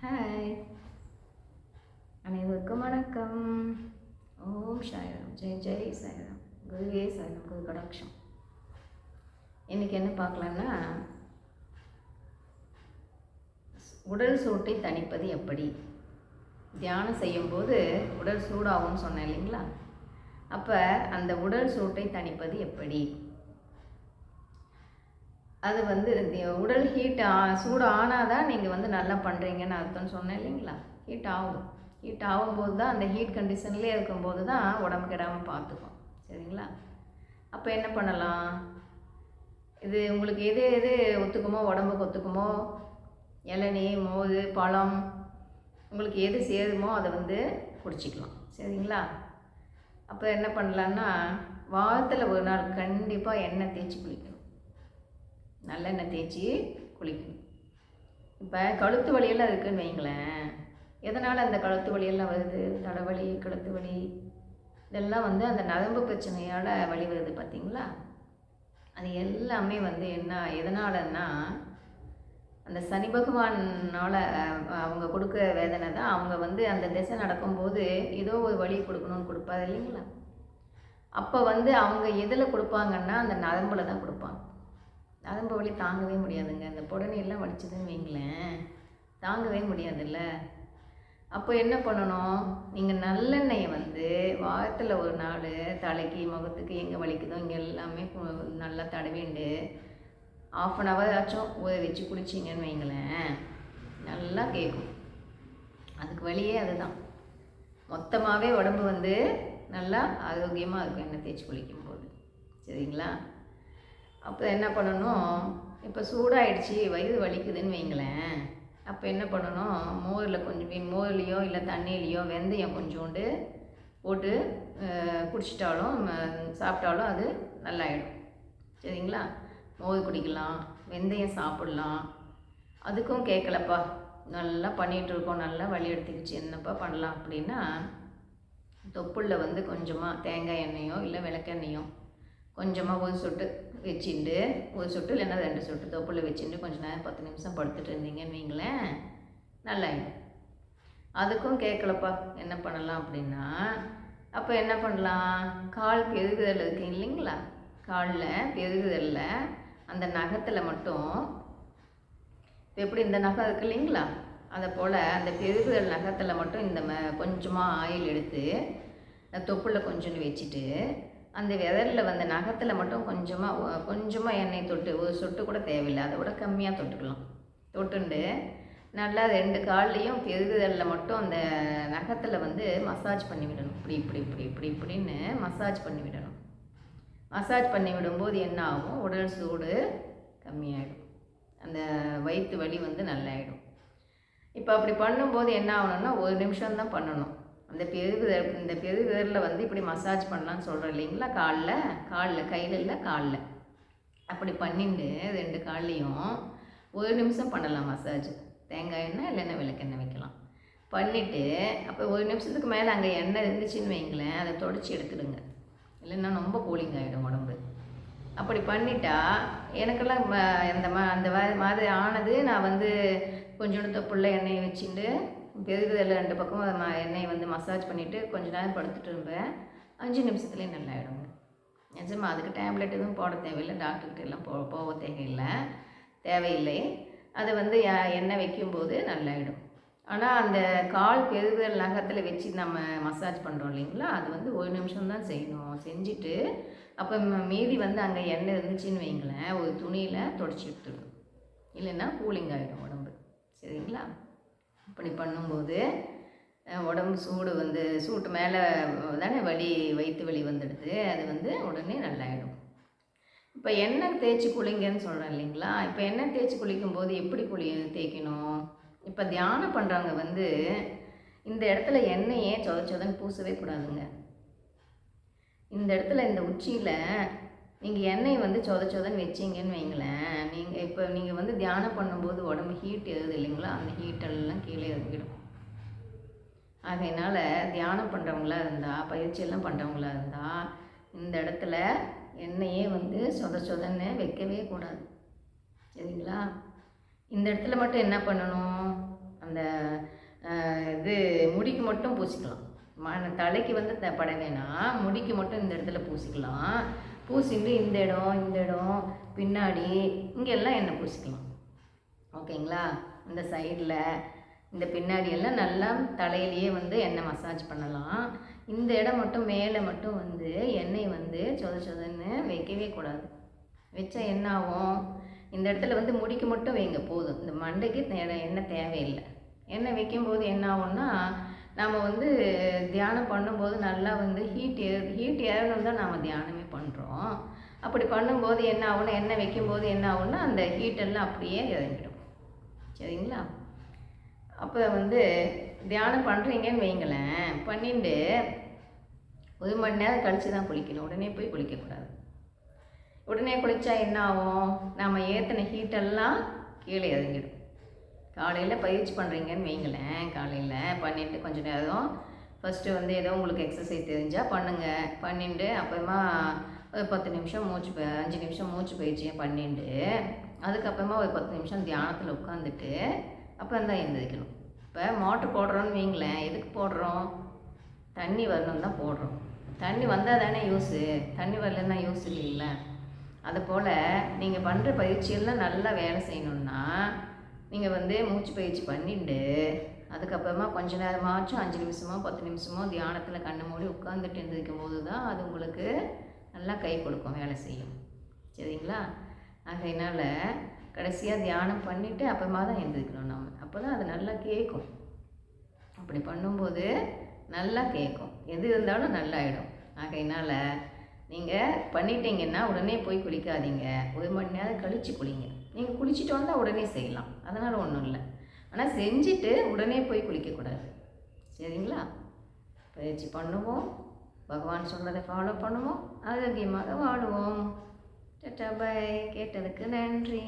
Hi, அனைவருக்கும் வணக்கம். ஓம் சாய்ராம், ஜெய் ஜெய் சாய்ராம், குருவே சாய்ராம், குரு கடாட்சம். இன்றைக்கி என்ன பார்க்கலான்னா, உடல் சூட்டை தணிப்பது எப்படி. தியானம் செய்யும்போது உடல் சூடாகும்னு சொன்னேன் இல்லைங்களா? அப்போ அந்த உடல் சூட்டை தணிப்பது எப்படி, அது உடல் சூடு ஆனால் தான் நீங்கள் நல்லா பண்ணுறீங்கன்னு அர்த்தம்னு சொன்னேன் இல்லைங்களா? ஹீட் ஆகும்போது தான், அந்த ஹீட் கண்டிஷன்லேயே இருக்கும்போது தான் உடம்பு கெடாமல் பார்த்துக்கும். சரிங்களா? அப்போ என்ன பண்ணலாம், இது உங்களுக்கு எது எது ஒத்துக்குமோ, உடம்புக்கு ஒத்துக்குமோ, இளநீ, மோர், பழம், உங்களுக்கு எது சேருமோ அதை குடிச்சிக்கலாம். சரிங்களா? அப்போ என்ன பண்ணலான்னா, வாரத்தில் ஒரு நாள் கண்டிப்பாக எண்ணெய் தேய்ச்சி குளிக்கணும். நல்லெண்ணெய் தேய்ச்சி குளிக்கணும். இப்போ கழுத்து வலியெல்லாம் இருக்குதுன்னு வைங்களேன். எதனால் அந்த கழுத்து வலியெல்லாம் வருது? தலைவலி, கழுத்து வலி, இதெல்லாம் அந்த நரம்பு பிரச்சனையால் வலி வருது பார்த்தீங்களா? அது எல்லாமே எதனாலன்னா, அந்த சனி பகவானால் அவங்க கொடுக்குற வேதனை தான். அவங்க அந்த திசை நடக்கும்போது ஏதோ ஒரு வலி கொடுக்கணும்னு கொடுப்பாரு இல்லைங்களா? அப்போ அவங்க எதில் கொடுப்பாங்கன்னா, அந்த நரம்பில் தான் கொடுப்பாங்க. நரம்பு வலி தாங்கவே முடியாதுங்க. அந்த புடனையெல்லாம் வலிச்சதுன்னு வைங்களேன், தாங்கவே முடியாதுல்ல. அப்போ என்ன பண்ணணும், நீங்கள் நல்லெண்ணெயை வாரத்தில் ஒரு நாள் தலைக்கு, முகத்துக்கு எங்கே வலிக்குதோ இங்கே எல்லாமே நல்லா தடவிண்டு 1/2 hour ஆச்சும் ஊற வச்சு குளிச்சிங்கன்னு வைங்களேன், நல்லா கேட்கும். அதுக்கு வழியே அதுதான். மொத்தமாகவே உடம்பு நல்லா ஆரோக்கியமாக இருக்கும் எண்ணெய் தேய்ச்சி குளிக்கும்போது. சரிங்களா? அப்போ என்ன பண்ணணும், இப்போ சூடாகிடுச்சி, வயிறு வலிக்குதுன்னு வைங்களேன், அப்போ என்ன பண்ணணும், மோர்லேயோ இல்லை தண்ணியிலையோ வெந்தயம் கொஞ்சோண்டு போட்டு குடிச்சிட்டாலும் சாப்பிட்டாலும் அது நல்லாயிடும். சரிங்களா? மோர் குடிக்கலாம், வெந்தயம் சாப்பிட்லாம். அதுக்கும் கேட்கலப்பா, நல்லா பண்ணிகிட்ருக்கோம், நல்லா வலி எடுத்துக்கிச்சு, என்னப்பா பண்ணலாம் அப்படின்னா, தொப்புளில் கொஞ்சமாக தேங்காய் எண்ணெயோ இல்லை விளக்கெண்ணெயோ கொஞ்சமாக ஒரு சொட்டு வச்சுட்டு, ஒரு சொட்டு இல்லைன்னா 2 சொட்டு தொப்புளில் வச்சுட்டு கொஞ்சம் நேரம் 10 நிமிஷம் படுத்துட்டு இருந்தீங்கன்னு வைங்களேன், நல்லாயிடும். அதுக்கும் கேட்கலப்பா, என்ன பண்ணலாம் அப்படின்னா, அப்போ என்ன பண்ணலாம், கால் பெருகுதல் இருக்கு இல்லைங்களா? காலில் பெருகுதலில் அந்த நகத்தில் மட்டும், இப்போ எப்படி இந்த நகம் இருக்குது இல்லைங்களா, அதை போல் அந்த பெருகுதல் நகத்தில் மட்டும் கொஞ்சமாக ஆயில் எடுத்து தொப்புளில் கொஞ்சோண்டு வச்சுட்டு, அந்த விரலில் நகத்தில் மட்டும் கொஞ்சமாக எண்ணெய் தொட்டு, ஒரு சொட்டு கூட தேவையில்லை, அதை விட கம்மியாக தொட்டுக்கலாம். தொட்டுண்டு நல்லா 2 கால்லையும் பெருகுதலில் மட்டும் அந்த நகத்தில் மசாஜ் பண்ணி விடணும். இப்படின்னு மசாஜ் பண்ணி விடணும். மசாஜ் பண்ணி விடும்போது என்ன ஆகும், உடல் சூடு கம்மியாயிடும், அந்த வயிற்று வலி நல்லாயிடும். இப்போ அப்படி பண்ணும்போது என்ன ஆகணும்னா, 1 நிமிஷம்தான் பண்ணணும். இந்த பெருவிரலில் இப்படி மசாஜ் பண்ணலான்னு சொல்கிறேன் இல்லைங்களா? காலில் கையில் இல்லை, காலில் அப்படி பண்ணிட்டு 2 கால்லையும் 1 நிமிஷம் பண்ணலாம் மசாஜ். தேங்காய் எண்ணெய் இல்லைன்னா விளக்கெண்ணெய் வைக்கலாம். பண்ணிவிட்டு அப்போ 1 நிமிஷத்துக்கு மேலே அங்கே எண்ணெய் இருந்துச்சுன்னு வைங்களேன், அதை தொடச்சி எடுத்துடுங்க, இல்லைன்னா ரொம்ப கூலிங் ஆகிடும் உடம்பு. அப்படி பண்ணிட்டா எனக்கெல்லாம் அந்த மாதிரி ஆனது. நான் கொஞ்சோண்டு தொப்புள்ள எண்ணெயை வச்சுட்டு பெருகுதலில் 2 பக்கமும் எண்ணெயை மசாஜ் பண்ணிவிட்டு கொஞ்ச நேரம் படுத்துட்டு இருப்பேன். 5 நிமிஷத்துலேயே நல்லாயிடுங்க. நிஜமாக அதுக்கு டேப்லெட் எதுவும் போட தேவையில்லை, டாக்டர்கிட்ட எல்லாம் போக தேவையில்லை. அதை எண்ணெய் வைக்கும்போது நல்லாயிடும். ஆனால் அந்த கால் பெருகுதல் நகத்தில் வச்சு நம்ம மசாஜ் பண்ணுறோம் இல்லைங்களா, அது 1 நிமிஷம் தான் செய்யணும். செஞ்சுட்டு அப்போ மீதி அங்கே எண்ணெய் இருந்துச்சுன்னு வைங்களேன், ஒரு துணியில் தொடச்சி எடுத்துடணும், இல்லைன்னா கூலிங் ஆகிடும் உடம்பு. சரிங்களா? இப்படி பண்ணும்போது உடம்பு சூட்டு மேலே தானே வயிற்று வலி வந்துடுது, அது உடனே நல்லாயிடும். இப்போ எண்ணெய் தேய்ச்சி குளிங்கன்னு சொல்கிறேன் இல்லைங்களா? இப்போ எண்ணெய் தேய்ச்சி குளிக்கும்போது எப்படி தேய்க்கணும், இப்போ தியானம் பண்ணுறவங்க இந்த இடத்துல எண்ணெயே சொதன்னு பூசவே கூடாதுங்க. இந்த இடத்துல இந்த உச்சியில் நீங்கள் எண்ணெய் சொதன்னு வச்சிங்கன்னு வைங்களேன், நீங்கள் தியானம் பண்ணும்போது உடம்பு ஹீட் ஏறுது இல்லைங்களா, அந்த ஹீட்டெல்லாம் கீழே இறங்கிடும். அதனால் தியானம் பண்ணுறவங்களா இருந்தால், பயிற்சியெல்லாம் பண்ணுறவங்களா இருந்தால், இந்த இடத்துல எண்ணெயே சொதன்னு வைக்கவே கூடாது. சரிங்களா? இந்த இடத்துல மட்டும் என்ன பண்ணணும், அந்த மட்டும் பூசிக்கலாம். தலைக்கு வந்து பட வேணாம், முடிக்கு மட்டும் இந்த இடத்துல பூசிக்கலாம். பூசிட்டு இந்த இடம் பின்னாடி இங்கெல்லாம் எண்ணெய் பூசிக்கலாம். ஓகேங்களா? இந்த சைடில் இந்த பின்னாடி எல்லாம் நல்லா தலையிலேயே வந்து எண்ணெய் மசாஜ் பண்ணலாம். இந்த இடம் மட்டும் மேலே மட்டும் வந்து எண்ணெய் வந்து சொதன்னு வைக்கவே கூடாது. வச்சா என்ன ஆகும், இந்த இடத்துல வந்து முடிக்கு மட்டும் வைங்க போதும். இந்த மண்டைக்கு எண்ணெய் தேவையில்லை. எண்ணெய் வைக்கும்போது என்ன ஆகும்னா, நம்ம வந்து தியானம் பண்ணும்போது நல்லா வந்து ஹீட் ஏறணும் தான் நாம் தியானமே பண்ணுறோம். அப்படி பண்ணும்போது என்ன ஆகும்னா, எண்ணெய் வைக்கும்போது என்ன ஆகும்னா அந்த ஹீட்டெல்லாம் அப்படியே இறங்கிடும். சரிங்களா? அப்போ வந்து தியானம் பண்ணுறீங்கன்னு வைங்களேன், பண்ணிட்டு 1 மணி நேரம் கழித்து தான் குளிக்கணும். உடனே போய் குளிக்கக்கூடாது. உடனே குளித்தா என்ன ஆகும், நம்ம ஏற்றின ஹீட்டெல்லாம் கீழே இறங்கிடும். காலையில் பயிற்சி பண்ணுறீங்கன்னு வைங்களேன், காலையில் பண்ணிவிட்டு கொஞ்சம் நேரம் ஃபஸ்ட்டு வந்து ஏதோ உங்களுக்கு எக்ஸசைஸ் தெரிஞ்சால் பண்ணுங்கள். பண்ணிட்டு அப்புறமா ஒரு 10 நிமிஷம் 5 நிமிஷம் மூச்சு பயிற்சியை பண்ணிட்டு அதுக்கப்புறமா ஒரு 10 நிமிஷம் தியானத்தில் உட்காந்துட்டு அப்புறம் தான் எழுந்திரிக்கணும். இப்போ மோட்ரு போடுறோன்னு வைங்களேன், எதுக்கு போடுறோம், தண்ணி வரணும் தான் போடுறோம். தண்ணி வந்தால் தானே யூஸு, தண்ணி வரலன்னா யூஸ் இல்லைங்களா? அதுபோல் நீங்கள் பண்ணுற பயிற்சியெல்லாம் நல்லா வேலை செய்யணுன்னா நீங்கள் வந்து மூச்சு பயிற்சி பண்ணிட்டு அதுக்கப்புறமா கொஞ்ச நேரமாச்சும் 5 நிமிஷமோ 10 நிமிஷமோ தியானத்தில் கண்ணை மூடி உட்காந்துட்டு எழுந்திரிக்கும் போது தான் அது உங்களுக்கு நல்லா கை கொடுக்கும், வேலை செய்யும். சரிங்களா? அதனால் கடைசியாக தியானம் பண்ணிவிட்டு அப்புறமா தான் எழுந்திரிக்கணும் நம்ம. அப்போ தான் அது நல்லா கேட்கும். அப்படி பண்ணும்போது நல்லா கேட்கும், எது இருந்தாலும் நல்லாயிடும். ஆகையினால் நீங்கள் பண்ணிட்டீங்கன்னா உடனே போய் குளிக்காதீங்க, 1 மணி நேரம் கழித்து குளிங்க. நீங்கள் குளிச்சுட்டு வந்தால் உடனே செய்யலாம், அதனால் ஒன்றும் இல்லை. ஆனால் செஞ்சுட்டு உடனே போய் குளிக்கக்கூடாது. சரிங்களா? பயிற்சி பண்ணுவோம், பகவான் சொன்னதை ஃபாலோ பண்ணுவோம், ஆரோக்கியமாக வாழுவோம். Tata bye. கேட்டதுக்கு நன்றி.